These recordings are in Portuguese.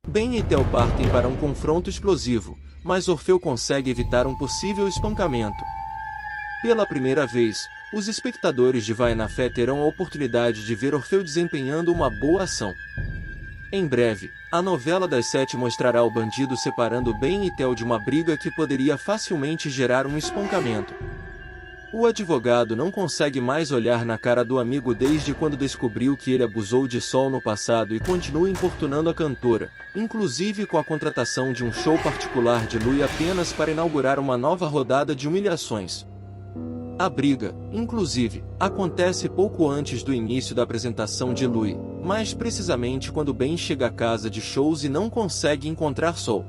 Ben e Tel partem para um confronto explosivo, mas Orfeu consegue evitar um possível espancamento. Pela primeira vez, os espectadores de Vai na Fé terão a oportunidade de ver Orfeu desempenhando uma boa ação. Em breve, a novela das 7 mostrará o bandido separando Ben e Tel de uma briga que poderia facilmente gerar um espancamento. O advogado não consegue mais olhar na cara do amigo desde quando descobriu que ele abusou de Sol no passado e continua importunando a cantora, inclusive com a contratação de um show particular de Lui apenas para inaugurar uma nova rodada de humilhações. A briga, inclusive, acontece pouco antes do início da apresentação de Lui, mais precisamente quando Ben chega à casa de shows e não consegue encontrar Sol.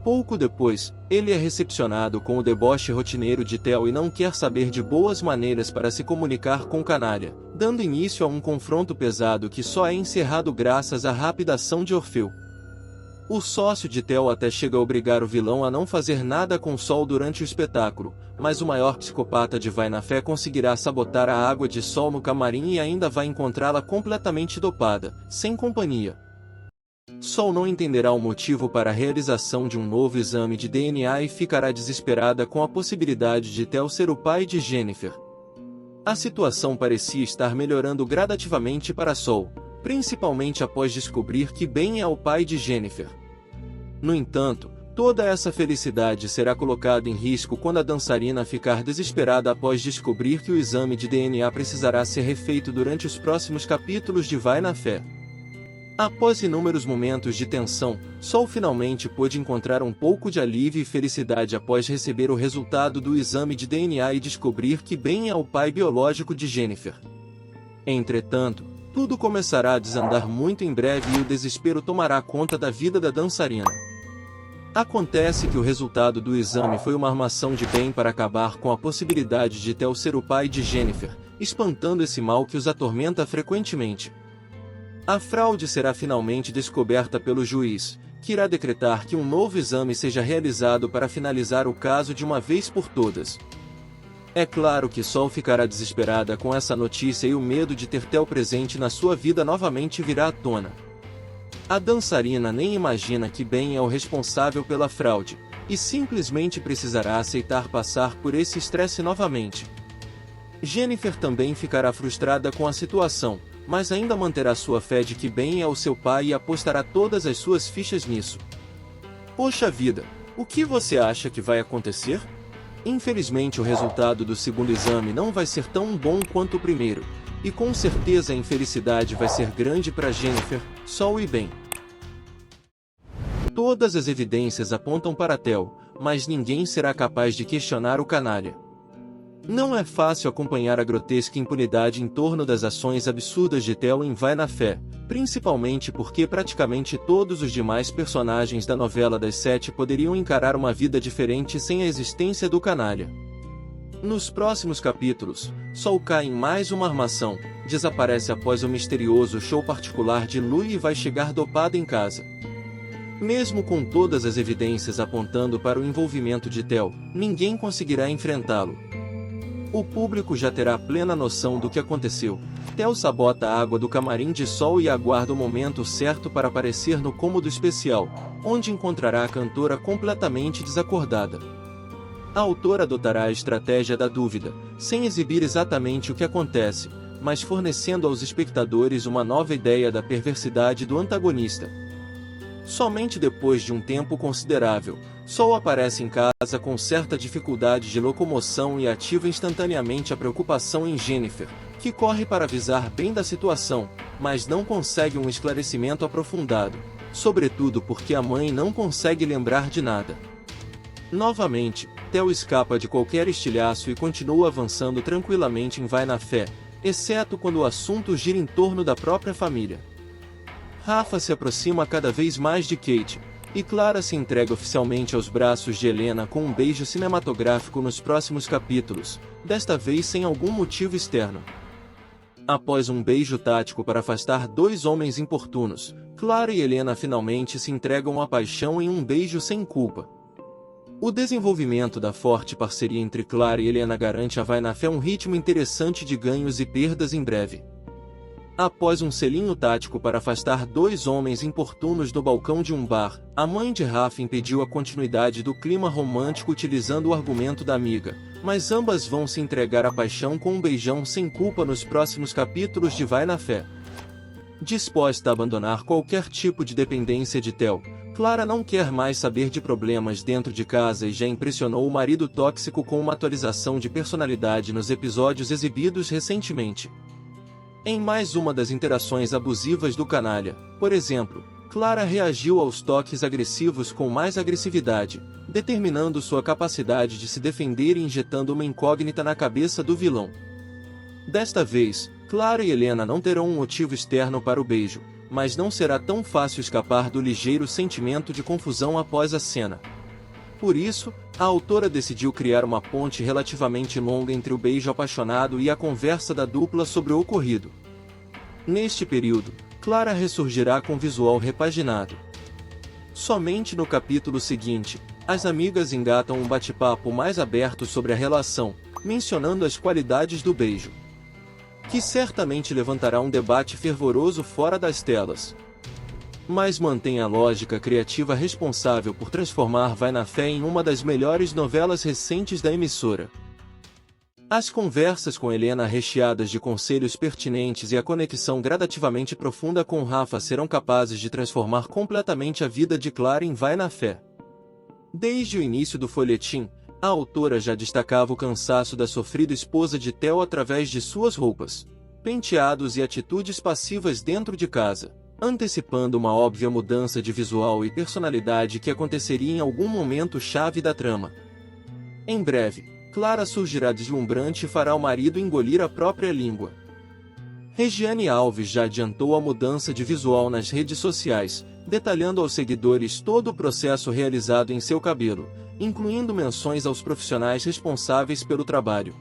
Pouco depois, ele é recepcionado com o deboche rotineiro de Tel e não quer saber de boas maneiras para se comunicar com Canária, dando início a um confronto pesado que só é encerrado graças à rápida ação de Orfeu. O sócio de Tel até chega a obrigar o vilão a não fazer nada com Sol durante o espetáculo, mas o maior psicopata de Vai na Fé conseguirá sabotar a água de Sol no camarim e ainda vai encontrá-la completamente dopada, sem companhia. Sol não entenderá o motivo para a realização de um novo exame de DNA e ficará desesperada com a possibilidade de Tel ser o pai de Jennifer. A situação parecia estar melhorando gradativamente para Sol, principalmente após descobrir que Ben é o pai de Jennifer. No entanto, toda essa felicidade será colocada em risco quando a dançarina ficar desesperada após descobrir que o exame de DNA precisará ser refeito durante os próximos capítulos de Vai na Fé. Após inúmeros momentos de tensão, Sol finalmente pôde encontrar um pouco de alívio e felicidade após receber o resultado do exame de DNA e descobrir que Ben é o pai biológico de Jennifer. Entretanto, tudo começará a desandar muito em breve e o desespero tomará conta da vida da dançarina. Acontece que o resultado do exame foi uma armação de Ben para acabar com a possibilidade de Tel ser o pai de Jennifer, espantando esse mal que os atormenta frequentemente. A fraude será finalmente descoberta pelo juiz, que irá decretar que um novo exame seja realizado para finalizar o caso de uma vez por todas. É claro que Sol ficará desesperada com essa notícia e o medo de ter Tel presente na sua vida novamente virá à tona. A dançarina nem imagina que Ben é o responsável pela fraude, e simplesmente precisará aceitar passar por esse estresse novamente. Jennifer também ficará frustrada com a situação, mas ainda manterá sua fé de que Ben é o seu pai e apostará todas as suas fichas nisso. Poxa vida, o que você acha que vai acontecer? Infelizmente o resultado do segundo exame não vai ser tão bom quanto o primeiro, e com certeza a infelicidade vai ser grande para Jennifer, Sol e Ben. Todas as evidências apontam para Tel, mas ninguém será capaz de questionar o canalha. Não é fácil acompanhar a grotesca impunidade em torno das ações absurdas de Tel em Vai na Fé, principalmente porque praticamente todos os demais personagens da novela das 7 poderiam encarar uma vida diferente sem a existência do canalha. Nos próximos capítulos, Sol cai em mais uma armação, desaparece após o misterioso show particular de Lui e vai chegar dopada em casa. Mesmo com todas as evidências apontando para o envolvimento de Tel, ninguém conseguirá enfrentá-lo. O público já terá plena noção do que aconteceu. Tel sabota a água do camarim de Sol e aguarda o momento certo para aparecer no cômodo especial, onde encontrará a cantora completamente desacordada. A autora adotará a estratégia da dúvida, sem exibir exatamente o que acontece, mas fornecendo aos espectadores uma nova ideia da perversidade do antagonista. Somente depois de um tempo considerável, Sol aparece em casa com certa dificuldade de locomoção e ativa instantaneamente a preocupação em Jennifer, que corre para avisar Ben da situação, mas não consegue um esclarecimento aprofundado, sobretudo porque a mãe não consegue lembrar de nada. Novamente, Tel escapa de qualquer estilhaço e continua avançando tranquilamente em Vai na Fé, exceto quando o assunto gira em torno da própria família. Rafa se aproxima cada vez mais de Kate, e Clara se entrega oficialmente aos braços de Helena com um beijo cinematográfico nos próximos capítulos, desta vez sem algum motivo externo. Após um beijo tático para afastar dois homens importunos, Clara e Helena finalmente se entregam à paixão em um beijo sem culpa. O desenvolvimento da forte parceria entre Clara e Helena garante a Vai na Fé um ritmo interessante de ganhos e perdas em breve. Após um selinho tático para afastar dois homens importunos do balcão de um bar, a mãe de Rafa impediu a continuidade do clima romântico utilizando o argumento da amiga, mas ambas vão se entregar à paixão com um beijão sem culpa nos próximos capítulos de Vai na Fé. Disposta a abandonar qualquer tipo de dependência de Theo, Clara não quer mais saber de problemas dentro de casa e já impressionou o marido tóxico com uma atualização de personalidade nos episódios exibidos recentemente. Em mais uma das interações abusivas do canalha, por exemplo, Clara reagiu aos toques agressivos com mais agressividade, determinando sua capacidade de se defender e injetando uma incógnita na cabeça do vilão. Desta vez, Clara e Helena não terão um motivo externo para o beijo, mas não será tão fácil escapar do ligeiro sentimento de confusão após a cena. Por isso, a autora decidiu criar uma ponte relativamente longa entre o beijo apaixonado e a conversa da dupla sobre o ocorrido. Neste período, Clara ressurgirá com visual repaginado. Somente no capítulo seguinte, as amigas engatam um bate-papo mais aberto sobre a relação, mencionando as qualidades do beijo, que certamente levantará um debate fervoroso fora das telas. Mas mantém a lógica criativa responsável por transformar Vai na Fé em uma das melhores novelas recentes da emissora. As conversas com Helena recheadas de conselhos pertinentes e a conexão gradativamente profunda com Rafa serão capazes de transformar completamente a vida de Clara em Vai na Fé. Desde o início do folhetim, a autora já destacava o cansaço da sofrida esposa de Theo através de suas roupas, penteados e atitudes passivas dentro de casa, antecipando uma óbvia mudança de visual e personalidade que aconteceria em algum momento chave da trama. Em breve, Clara surgirá deslumbrante e fará o marido engolir a própria língua. Regiane Alves já adiantou a mudança de visual nas redes sociais, detalhando aos seguidores todo o processo realizado em seu cabelo, incluindo menções aos profissionais responsáveis pelo trabalho.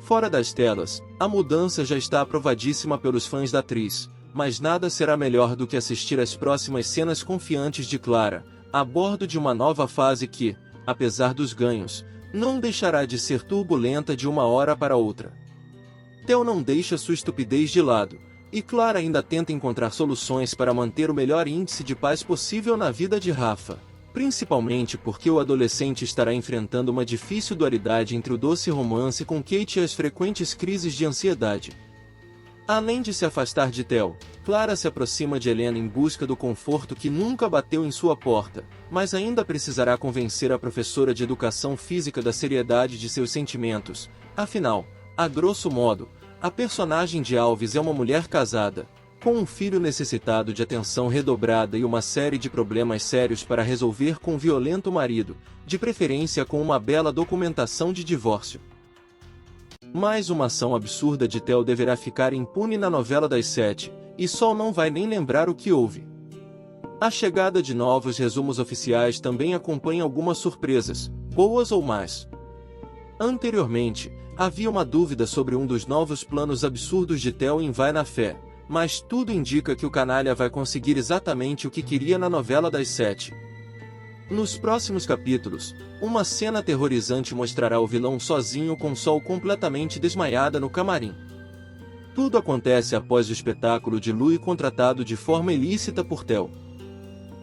Fora das telas, a mudança já está aprovadíssima pelos fãs da atriz, mas nada será melhor do que assistir às próximas cenas confiantes de Clara, a bordo de uma nova fase que, apesar dos ganhos, não deixará de ser turbulenta de uma hora para outra. Theo não deixa sua estupidez de lado, e Clara ainda tenta encontrar soluções para manter o melhor índice de paz possível na vida de Rafa, principalmente porque o adolescente estará enfrentando uma difícil dualidade entre o doce romance com Kate e as frequentes crises de ansiedade. Além de se afastar de Theo, Clara se aproxima de Helena em busca do conforto que nunca bateu em sua porta, mas ainda precisará convencer a professora de educação física da seriedade de seus sentimentos. Afinal, a grosso modo, a personagem de Alves é uma mulher casada, com um filho necessitado de atenção redobrada e uma série de problemas sérios para resolver com um violento marido, de preferência com uma bela documentação de divórcio. Mais uma ação absurda de Theo deverá ficar impune na novela das 7, e Sol não vai nem lembrar o que houve. A chegada de novos resumos oficiais também acompanha algumas surpresas, boas ou más. Anteriormente, havia uma dúvida sobre um dos novos planos absurdos de Theo em Vai na Fé, mas tudo indica que o canalha vai conseguir exatamente o que queria na novela das 7. Nos próximos capítulos, uma cena aterrorizante mostrará o vilão sozinho com Sol completamente desmaiada no camarim. Tudo acontece após o espetáculo de Lui contratado de forma ilícita por Theo.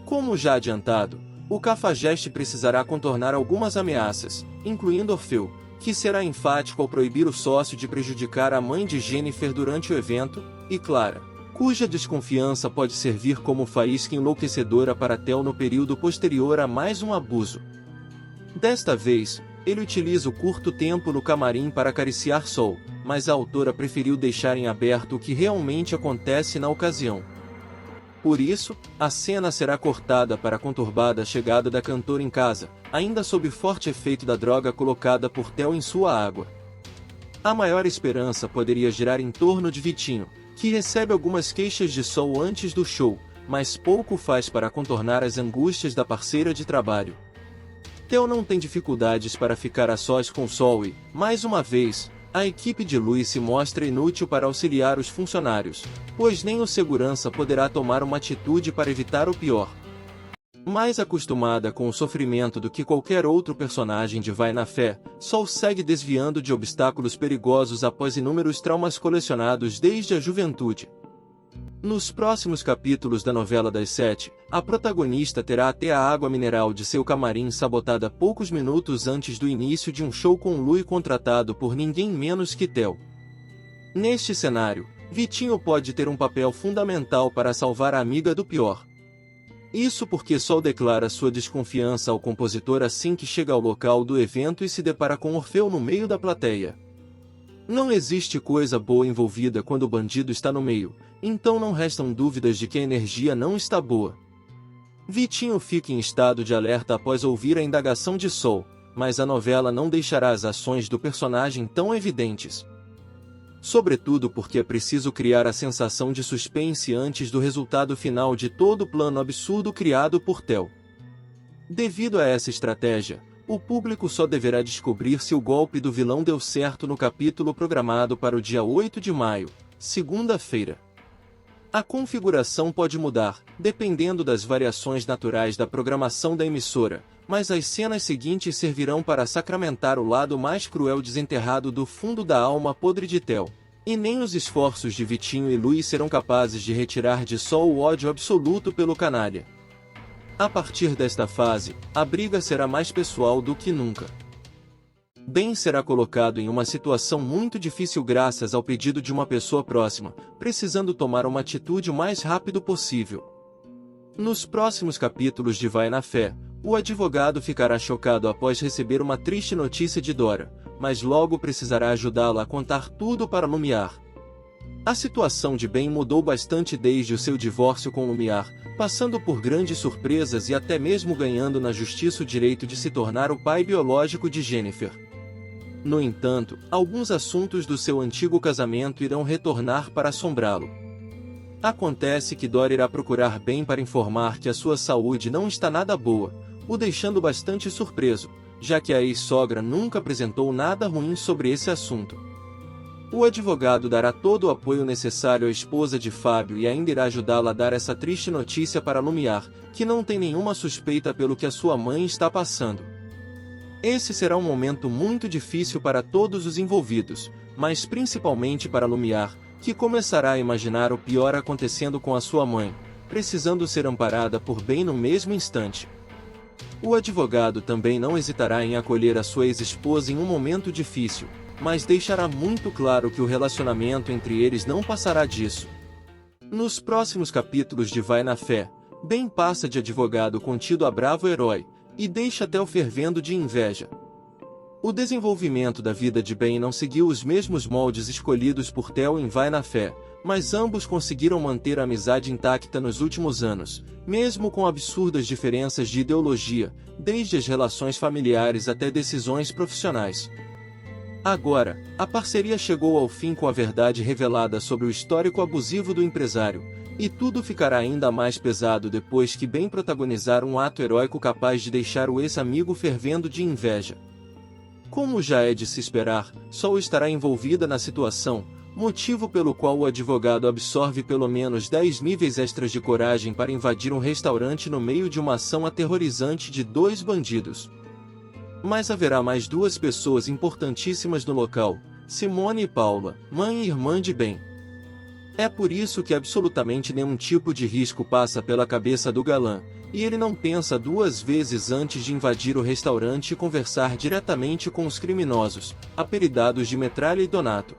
Como já adiantado, o Cafajeste precisará contornar algumas ameaças, incluindo Orfeu, que será enfático ao proibir o sócio de prejudicar a mãe de Jennifer durante o evento, e Clara, cuja desconfiança pode servir como faísca enlouquecedora para Theo no período posterior a mais um abuso. Desta vez, ele utiliza o curto tempo no camarim para acariciar Sol, mas a autora preferiu deixar em aberto o que realmente acontece na ocasião. Por isso, a cena será cortada para a conturbada chegada da cantora em casa, ainda sob forte efeito da droga colocada por Theo em sua água. A maior esperança poderia girar em torno de Vitinho, que recebe algumas queixas de Sol antes do show, mas pouco faz para contornar as angústias da parceira de trabalho. Theo não tem dificuldades para ficar a sós com Sol e, mais uma vez, a equipe de Lui se mostra inútil para auxiliar os funcionários, pois nem o segurança poderá tomar uma atitude para evitar o pior. Mais acostumada com o sofrimento do que qualquer outro personagem de Vai na Fé, Sol segue desviando de obstáculos perigosos após inúmeros traumas colecionados desde a juventude. Nos próximos capítulos da novela das 7, a protagonista terá até a água mineral de seu camarim sabotada poucos minutos antes do início de um show com Lui contratado por ninguém menos que Theo. Neste cenário, Vitinho pode ter um papel fundamental para salvar a amiga do pior. Isso porque Sol declara sua desconfiança ao compositor assim que chega ao local do evento e se depara com Orfeu no meio da plateia. Não existe coisa boa envolvida quando o bandido está no meio, então não restam dúvidas de que a energia não está boa. Vitinho fica em estado de alerta após ouvir a indagação de Sol, mas a novela não deixará as ações do personagem tão evidentes. Sobretudo porque é preciso criar a sensação de suspense antes do resultado final de todo o plano absurdo criado por Theo. Devido a essa estratégia, o público só deverá descobrir se o golpe do vilão deu certo no capítulo programado para o dia 8 de maio, segunda-feira. A configuração pode mudar, dependendo das variações naturais da programação da emissora, mas as cenas seguintes servirão para sacramentar o lado mais cruel desenterrado do fundo da alma podre de Theo. E nem os esforços de Vitinho e Lui serão capazes de retirar de Sol o ódio absoluto pelo canalha. A partir desta fase, a briga será mais pessoal do que nunca. Ben será colocado em uma situação muito difícil graças ao pedido de uma pessoa próxima, precisando tomar uma atitude o mais rápido possível. Nos próximos capítulos de Vai na Fé, o advogado ficará chocado após receber uma triste notícia de Dora, mas logo precisará ajudá-la a contar tudo para Lumiar. A situação de Ben mudou bastante desde o seu divórcio com Lumiar, passando por grandes surpresas e até mesmo ganhando na justiça o direito de se tornar o pai biológico de Jennifer. No entanto, alguns assuntos do seu antigo casamento irão retornar para assombrá-lo. Acontece que Dora irá procurar Ben para informar que a sua saúde não está nada boa, o deixando bastante surpreso, já que a ex-sogra nunca apresentou nada ruim sobre esse assunto. O advogado dará todo o apoio necessário à esposa de Fábio e ainda irá ajudá-la a dar essa triste notícia para Lumiar, que não tem nenhuma suspeita pelo que a sua mãe está passando. Esse será um momento muito difícil para todos os envolvidos, mas principalmente para Lumiar, que começará a imaginar o pior acontecendo com a sua mãe, precisando ser amparada por Ben no mesmo instante. O advogado também não hesitará em acolher a sua ex-esposa em um momento difícil, mas deixará muito claro que o relacionamento entre eles não passará disso. Nos próximos capítulos de Vai na Fé, Ben passa de advogado contido a bravo herói, e deixa Theo fervendo de inveja. O desenvolvimento da vida de Ben não seguiu os mesmos moldes escolhidos por Theo em Vai na Fé, mas ambos conseguiram manter a amizade intacta nos últimos anos, mesmo com absurdas diferenças de ideologia, desde as relações familiares até decisões profissionais. Agora, a parceria chegou ao fim com a verdade revelada sobre o histórico abusivo do empresário, e tudo ficará ainda mais pesado depois que Ben protagonizar um ato heróico capaz de deixar o ex-amigo fervendo de inveja. Como já é de se esperar, Sol estará envolvida na situação, motivo pelo qual o advogado absorve pelo menos 10 níveis extras de coragem para invadir um restaurante no meio de uma ação aterrorizante de 2 bandidos. Mas haverá mais 2 pessoas importantíssimas no local, Simone e Paula, mãe e irmã de Ben. É por isso que absolutamente nenhum tipo de risco passa pela cabeça do galã, e ele não pensa 2 vezes antes de invadir o restaurante e conversar diretamente com os criminosos, apelidados de Metralha e Donato.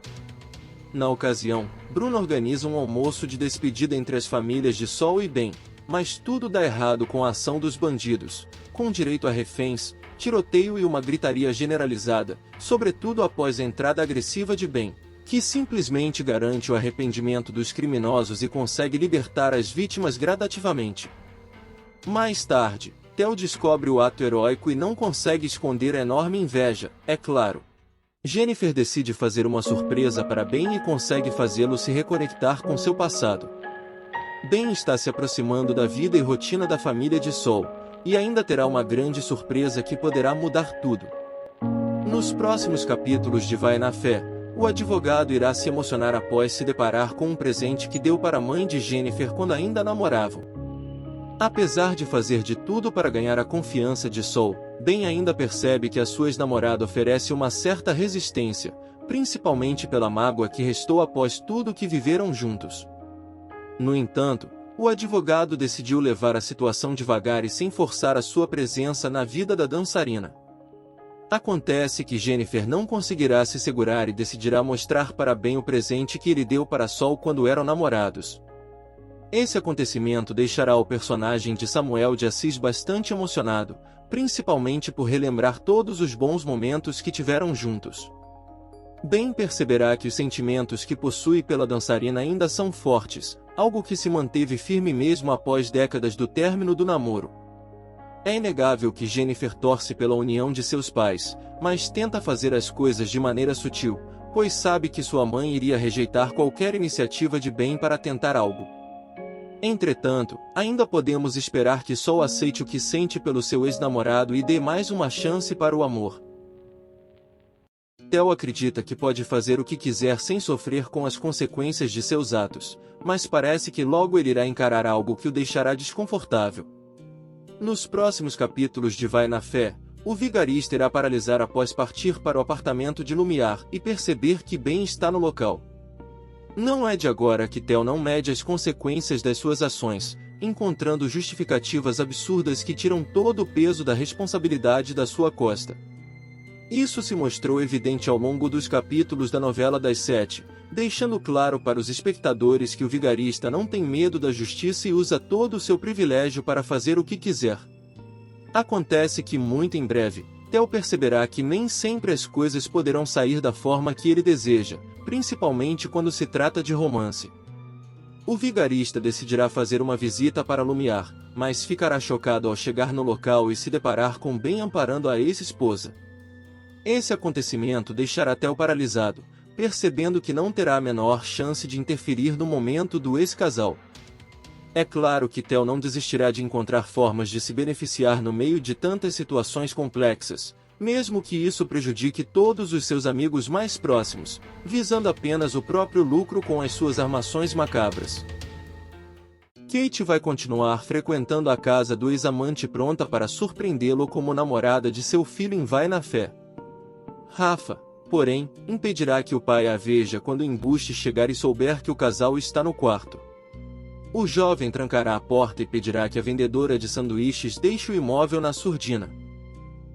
Na ocasião, Bruno organiza um almoço de despedida entre as famílias de Sol e Ben, mas tudo dá errado com a ação dos bandidos, com direito a reféns, tiroteio e uma gritaria generalizada, sobretudo após a entrada agressiva de Ben, que simplesmente garante o arrependimento dos criminosos e consegue libertar as vítimas gradativamente. Mais tarde, Theo descobre o ato heróico e não consegue esconder a enorme inveja, é claro. Jennifer decide fazer uma surpresa para Ben e consegue fazê-lo se reconectar com seu passado. Ben está se aproximando da vida e rotina da família de Sol, e ainda terá uma grande surpresa que poderá mudar tudo. Nos próximos capítulos de Vai na Fé, o advogado irá se emocionar após se deparar com um presente que deu para a mãe de Jennifer quando ainda namoravam. Apesar de fazer de tudo para ganhar a confiança de Sol, Ben ainda percebe que a sua ex-namorada oferece uma certa resistência, principalmente pela mágoa que restou após tudo que viveram juntos. No entanto, o advogado decidiu levar a situação devagar e sem forçar a sua presença na vida da dançarina. Acontece que Jennifer não conseguirá se segurar e decidirá mostrar para Ben o presente que ele deu para Sol quando eram namorados. Esse acontecimento deixará o personagem de Samuel de Assis bastante emocionado, principalmente por relembrar todos os bons momentos que tiveram juntos. Ben perceberá que os sentimentos que possui pela dançarina ainda são fortes, algo que se manteve firme mesmo após décadas do término do namoro. É inegável que Jennifer torce pela união de seus pais, mas tenta fazer as coisas de maneira sutil, pois sabe que sua mãe iria rejeitar qualquer iniciativa de Ben para tentar algo. Entretanto, ainda podemos esperar que Sol aceite o que sente pelo seu ex-namorado e dê mais uma chance para o amor. Theo acredita que pode fazer o que quiser sem sofrer com as consequências de seus atos, mas parece que logo ele irá encarar algo que o deixará desconfortável. Nos próximos capítulos de Vai na Fé, o vigarista irá paralisar após partir para o apartamento de Lumiar e perceber que Ben está no local. Não é de agora que Theo não mede as consequências das suas ações, encontrando justificativas absurdas que tiram todo o peso da responsabilidade da sua costa. Isso se mostrou evidente ao longo dos capítulos da novela das 7, deixando claro para os espectadores que o vigarista não tem medo da justiça e usa todo o seu privilégio para fazer o que quiser. Acontece que muito em breve, Theo perceberá que nem sempre as coisas poderão sair da forma que ele deseja, principalmente quando se trata de romance. O vigarista decidirá fazer uma visita para Lumiar, mas ficará chocado ao chegar no local e se deparar com Ben amparando a ex-esposa. Esse acontecimento deixará Theo paralisado, percebendo que não terá a menor chance de interferir no momento do ex-casal. É claro que Theo não desistirá de encontrar formas de se beneficiar no meio de tantas situações complexas, mesmo que isso prejudique todos os seus amigos mais próximos, visando apenas o próprio lucro com as suas armações macabras. Kate vai continuar frequentando a casa do ex-amante pronta para surpreendê-lo como namorada de seu filho em Vai na Fé. Rafa, porém, impedirá que o pai a veja quando o embuste chegar e souber que o casal está no quarto. O jovem trancará a porta e pedirá que a vendedora de sanduíches deixe o imóvel na surdina.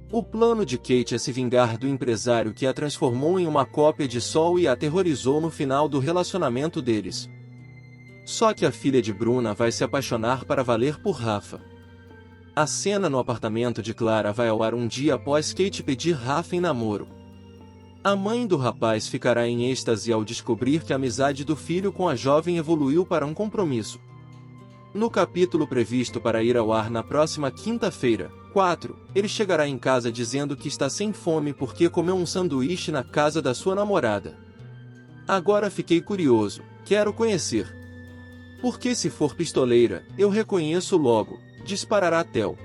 O plano de Kate é se vingar do empresário que a transformou em uma cópia de Sol e a aterrorizou no final do relacionamento deles. Só que a filha de Bruna vai se apaixonar para valer por Rafa. A cena no apartamento de Clara vai ao ar um dia após Kate pedir Rafa em namoro. A mãe do rapaz ficará em êxtase ao descobrir que a amizade do filho com a jovem evoluiu para um compromisso. No capítulo previsto para ir ao ar na próxima quinta-feira, 4, ele chegará em casa dizendo que está sem fome porque comeu um sanduíche na casa da sua namorada. Agora fiquei curioso, quero conhecer. Porque se for pistoleira, eu reconheço logo, disparará Theo.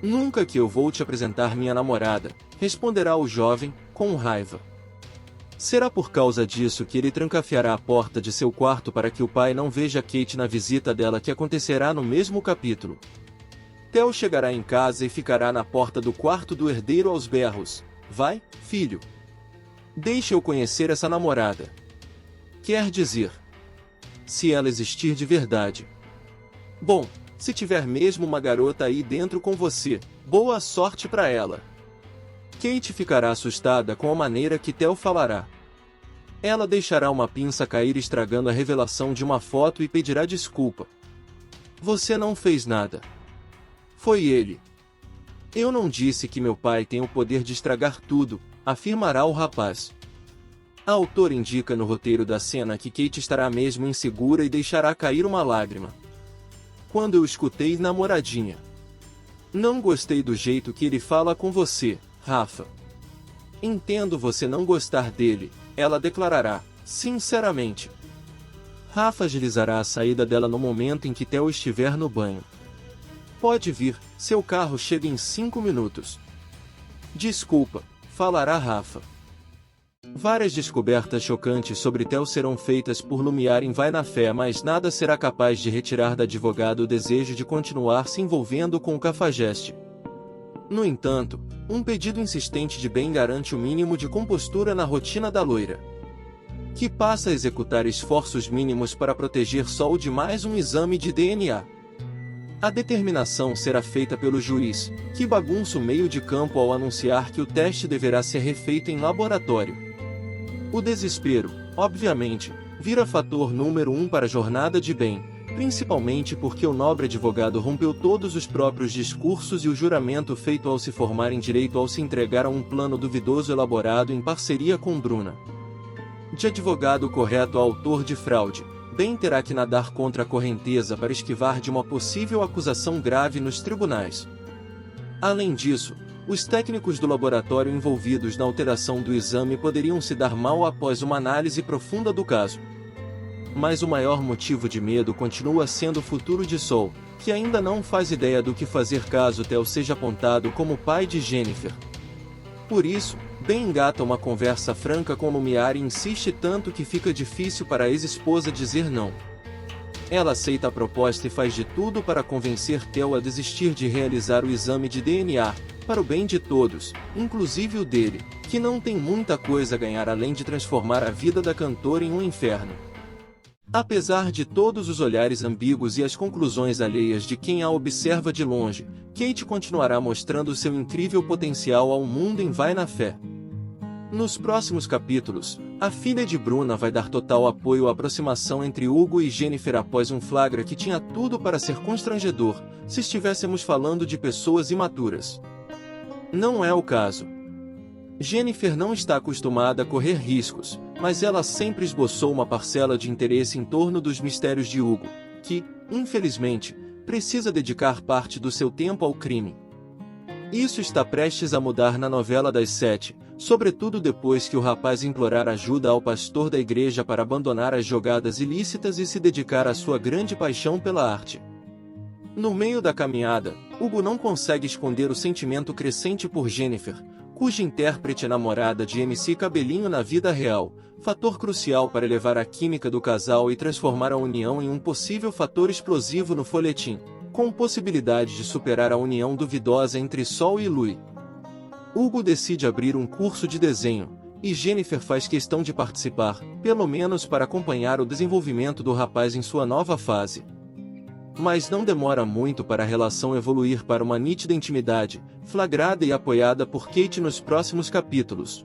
Nunca que eu vou te apresentar minha namorada, responderá o jovem, com raiva. Será por causa disso que ele trancafiará a porta de seu quarto para que o pai não veja Kate na visita dela que acontecerá no mesmo capítulo. Theo chegará em casa e ficará na porta do quarto do herdeiro aos berros. Vai, filho. Deixa eu conhecer essa namorada. Quer dizer, se ela existir de verdade. Bom, se tiver mesmo uma garota aí dentro com você, boa sorte para ela. Kate ficará assustada com a maneira que Theo falará. Ela deixará uma pinça cair estragando a revelação de uma foto e pedirá desculpa. Você não fez nada. Foi ele. Eu não disse que meu pai tem o poder de estragar tudo, afirmará o rapaz. A autora indica no roteiro da cena que Kate estará mesmo insegura e deixará cair uma lágrima. Quando eu escutei namoradinha. Não gostei do jeito que ele fala com você, Rafa. Entendo você não gostar dele, ela declarará, sinceramente. Rafa agilizará a saída dela no momento em que Theo estiver no banho. Pode vir, seu carro chega em 5 minutos. Desculpa, falará Rafa. Várias descobertas chocantes sobre Theo serão feitas por Lumiar em Vai na Fé, mas nada será capaz de retirar da advogada o desejo de continuar se envolvendo com o cafajeste. No entanto, um pedido insistente de Ben garante o mínimo de compostura na rotina da loira, que passa a executar esforços mínimos para proteger Sol de mais um exame de DNA. A determinação será feita pelo juiz, que bagunça o meio de campo ao anunciar que o teste deverá ser refeito em laboratório. O desespero, obviamente, vira fator número 1 para a jornada de Ben, principalmente porque o nobre advogado rompeu todos os próprios discursos e o juramento feito ao se formar em direito ao se entregar a um plano duvidoso elaborado em parceria com Bruna. De advogado correto a autor de fraude, Ben terá que nadar contra a correnteza para esquivar de uma possível acusação grave nos tribunais. Além disso, os técnicos do laboratório envolvidos na alteração do exame poderiam se dar mal após uma análise profunda do caso. Mas o maior motivo de medo continua sendo o futuro de Sol, que ainda não faz ideia do que fazer caso Theo seja apontado como pai de Jennifer. Por isso, Ben engata uma conversa franca com Lumiar e insiste tanto que fica difícil para a ex-esposa dizer não. Ela aceita a proposta e faz de tudo para convencer Theo a desistir de realizar o exame de DNA, para o bem de todos, inclusive o dele, que não tem muita coisa a ganhar além de transformar a vida da cantora em um inferno. Apesar de todos os olhares ambíguos e as conclusões alheias de quem a observa de longe, Kate continuará mostrando seu incrível potencial ao mundo em Vai na Fé. Nos próximos capítulos, a filha de Bruna vai dar total apoio à aproximação entre Hugo e Jennifer após um flagra que tinha tudo para ser constrangedor, se estivéssemos falando de pessoas imaturas. Não é o caso. Jennifer não está acostumada a correr riscos, mas ela sempre esboçou uma parcela de interesse em torno dos mistérios de Hugo, que, infelizmente, precisa dedicar parte do seu tempo ao crime. Isso está prestes a mudar na novela das 7, sobretudo depois que o rapaz implorar ajuda ao pastor da igreja para abandonar as jogadas ilícitas e se dedicar à sua grande paixão pela arte. No meio da caminhada, Hugo não consegue esconder o sentimento crescente por Jennifer, cuja intérprete é namorada de MC Cabelinho na vida real, fator crucial para elevar a química do casal e transformar a união em um possível fator explosivo no folhetim, com possibilidade de superar a união duvidosa entre Sol e Lui. Hugo decide abrir um curso de desenho, e Jennifer faz questão de participar, pelo menos para acompanhar o desenvolvimento do rapaz em sua nova fase. Mas não demora muito para a relação evoluir para uma nítida intimidade, flagrada e apoiada por Kate nos próximos capítulos.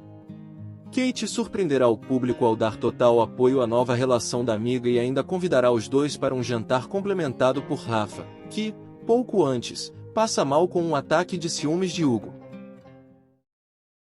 Kate surpreenderá o público ao dar total apoio à nova relação da amiga e ainda convidará os dois para um jantar complementado por Rafa, que, pouco antes, passa mal com um ataque de ciúmes de Hugo.